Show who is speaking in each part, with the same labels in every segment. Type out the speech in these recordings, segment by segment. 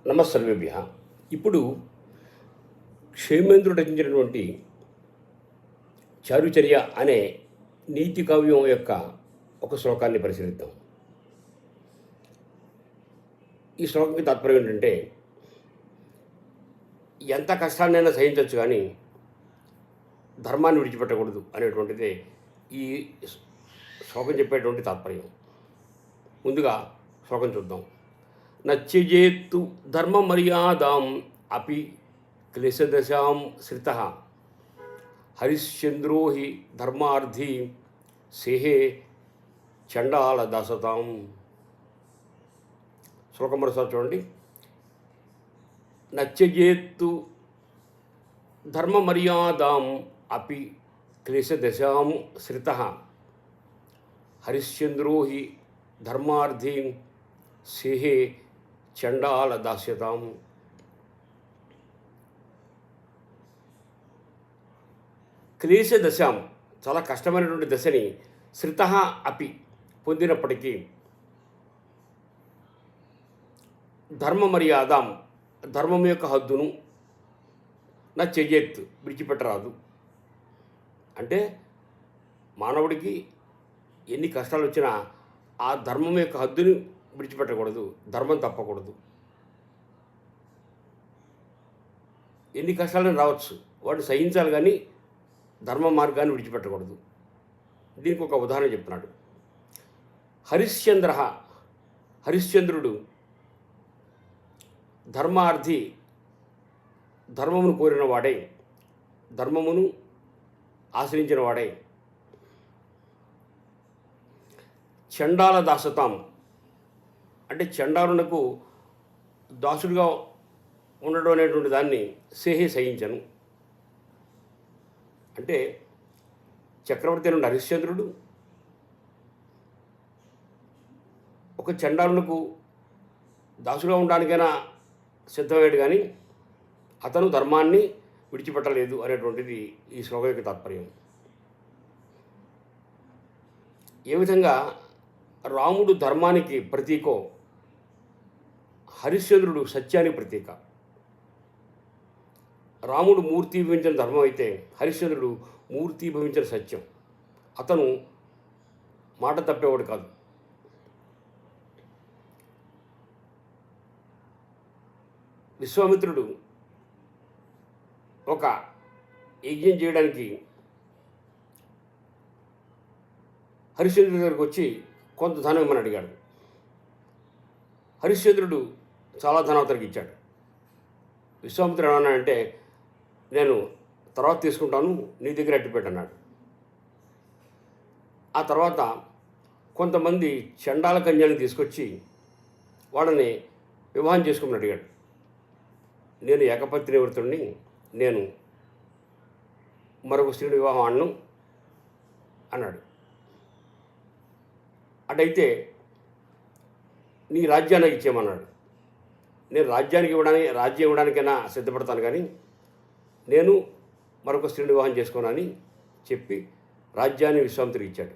Speaker 1: నమస్సర్వేభ్య. ఇప్పుడు క్షేమేంద్రుడు రచించినటువంటి చారుచర్య అనే నీతి కావ్యం యొక్క ఒక శ్లోకాన్ని పరిశీలిద్దాం. ఈ శ్లోకంకి తాత్పర్యం ఏంటంటే, ఎంత కష్టాన్నైనా సహించవచ్చు కానీ ధర్మాన్ని విడిచిపెట్టకూడదు అనేటువంటిదే ఈ శ్లోకం చెప్పేటువంటి తాత్పర్యం. ముందుగా శ్లోకం చూద్దాం. నత్యజేత్తు ధర్మ మర్యాదాం అపి క్లేశదశాం శ్రితః హరిశ్చంద్రో హి ధర్మార్థి సేహే చండాల దాసతాం. శ్లోకం మరోసారి చూడండి. నత్యజేత్తు ధర్మ మర్యాదాం అపి క్లేశదశాం శ్రితః హరిశ్చంద్రో హి ధర్మార్థి సేహే చండాల దాస్యతాం. క్లేశ దశాం, చాలా కష్టమైనటువంటి దశని శ్రిత అపి పొందినప్పటికీ ధర్మ మర్యాదాం, ధర్మం యొక్క హద్దును నా చెయ్యెత్తు విడిచిపెట్టరాదు. అంటే మానవుడికి ఎన్ని కష్టాలు వచ్చినా ఆ ధర్మం యొక్క హద్దుని విడిచిపెట్టకూడదు, ధర్మం తప్పకూడదు. ఎన్ని కష్టాలను రావచ్చు, వాటిని సహించాలి కానీ ధర్మ మార్గాన్ని విడిచిపెట్టకూడదు. దీనికి ఒక ఉదాహరణ చెప్తున్నాడు. హరిశ్చంద్రుడు ధర్మార్థి, ధర్మమును కోరిన వాడే, ధర్మమును ఆశ్రయించిన వాడే. చండాల దాసతాం అంటే చండాలునకు దాసుడిగా ఉండడం అనేటువంటి దాన్ని సేహే సహించను. అంటే చక్రవర్తి నుండి హరిశ్చంద్రుడు ఒక చండాలునకు దాసుగా ఉండడానికైనా సిద్ధమయ్యాడు కానీ అతను ధర్మాన్ని విడిచిపెట్టలేదు అనేటువంటిది ఈ శ్లోకం యొక్క తాత్పర్యం. ఏ విధంగా రాముడు ధర్మానికి ప్రతీకో హరిశ్చంద్రుడు సత్యానికి ప్రతీక. రాముడు మూర్తీభవించిన ధర్మం అయితే హరిశ్చంద్రుడు మూర్తీభవించిన సత్యం. అతను మాట తప్పేవాడు కాదు. విశ్వామిత్రుడు ఒక యజ్ఞం చేయడానికి హరిశ్చంద్రుడి దగ్గరికి వచ్చి కొంత ధనం ఇమ్మని అడిగాడు. హరిశ్చంద్రుడు చాలా ధనం అతనికి ఇచ్చాడు. విశ్వామిత్రుడు ఏమన్నాడంటే, నేను తర్వాత తీసుకుంటాను, నీ దగ్గర అట్టిపెట్టన్నాడు. ఆ తర్వాత కొంతమంది చండాల కన్యలను తీసుకొచ్చి వాళ్ళని వివాహం చేసుకోమని అడిగాడు. నేను ఏకపత్ని వృతుడిని, నేను మరొక స్త్రీని వివాహం ఆడను అన్నాడు. అటైతే నీ రాజ్యాన్ని ఇచ్చేయమన్నాడు. నేను రాజ్యం ఇవ్వడానికైనా సిద్ధపడతాను కానీ నేను మరొక స్త్రీని వివాహం చేసుకోనని చెప్పి రాజ్యాన్ని విశ్వామిత్రుడికి ఇచ్చాడు.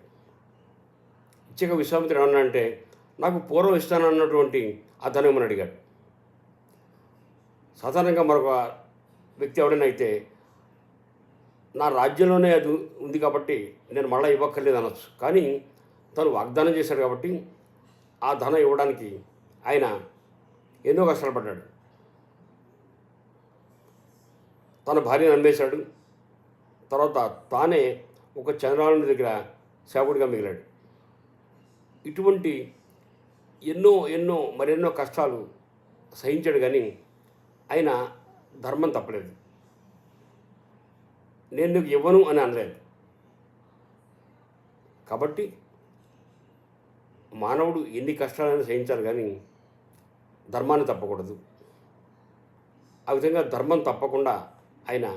Speaker 1: ఇచ్చాక విశ్వామిత్రుడు ఏమన్నా అంటే, నాకు పూర్వం ఇస్తానన్నటువంటి ఆ ధనం ఏమని అడిగాడు. సాధారణంగా మరొక వ్యక్తి ఎవడైనా అయితే నా రాజ్యంలోనే అది ఉంది కాబట్టి నేను మళ్ళీ ఇవ్వక్కర్లేదు అనొచ్చు. కానీ తను వాగ్దానం చేశాడు కాబట్టి ఆ ధనం ఇవ్వడానికి ఆయన ఎన్నో కష్టాలు పడ్డాడు. తన భార్యను అమ్మేశాడు. తర్వాత తానే ఒక చంద్రాలుని దగ్గర సేవకుడిగా మిగిలాడు. ఇటువంటి మరెన్నో కష్టాలు సహించాడు కానీ ఆయన ధర్మం తప్పలేదు. నేను నీకు ఇవ్వను అని అనలేదు. కాబట్టి మానవుడు ఎన్ని కష్టాలైనా సహించాలి కానీ ధర్మాన్ని తప్పకూడదు. ఆ విధంగా ధర్మం తప్పకుండా ఆయన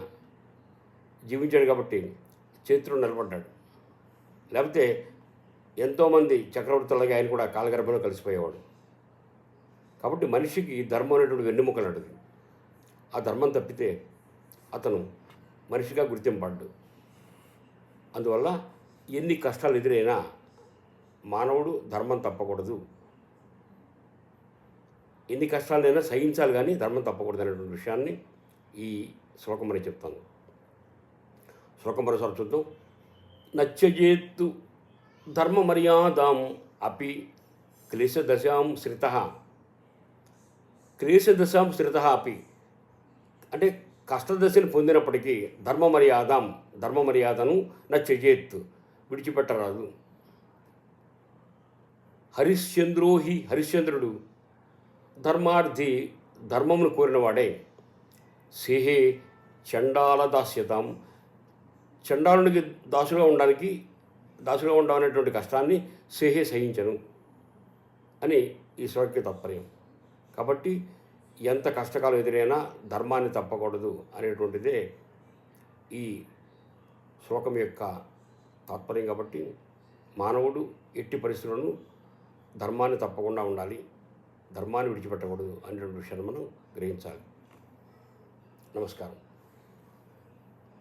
Speaker 1: జీవించాడు కాబట్టి చరిత్రలో నిలబడ్డాడు. లేకపోతే ఎంతోమంది చక్రవర్తులకి ఆయన కూడా కాలగర్భంలో కలిసిపోయేవాడు. కాబట్టి మనిషికి ధర్మం అనేటువంటి వెన్నెముక నడుది. ఆ ధర్మం తప్పితే అతను మనిషిగా గుర్తింపడ్డు. అందువల్ల ఎన్ని కష్టాలు ఎదురైనా మానవుడు ధర్మం తప్పకూడదు. ఎన్ని కష్టాలైనా సహించాలి కానీ ధర్మం తప్పకూడదు అనేటువంటి విషయాన్ని ఈ శ్లోకం అని చెప్తాను. శ్లోకం మరోసారి చూద్దాం. నత్యజేత్తు ధర్మ మర్యాదాం అపి క్లేశదశాం శ్రితః. క్లేశదశాం శ్రితః అపి అంటే కష్టదశను పొందినప్పటికీ ధర్మ మర్యాదను నత్యజేత్ విడిచిపెట్టరాదు. హరిశ్చంద్రుడు ధర్మార్థి ధర్మమును కోరినవాడే. సేహే చండాల దాస్యతాం చండాలునికి దాసుగా ఉండనేటువంటి కష్టాన్ని సేహే సహించను అని ఈ శ్లోకకి తాత్పర్యం. కాబట్టి ఎంత కష్టకాలం ఎదురైనా ధర్మాన్ని తప్పకూడదు అనేటువంటిదే ఈ శ్లోకం యొక్క తాత్పర్యం. కాబట్టి మానవుడు ఎట్టి పరిస్థితులను ధర్మాన్ని తప్పకుండా ఉండాలి, ధర్మాన్ని విడిచిపెట్టకూడదు అనేటువంటి విషయాన్ని మనం గ్రహించాలి. నమస్కారం.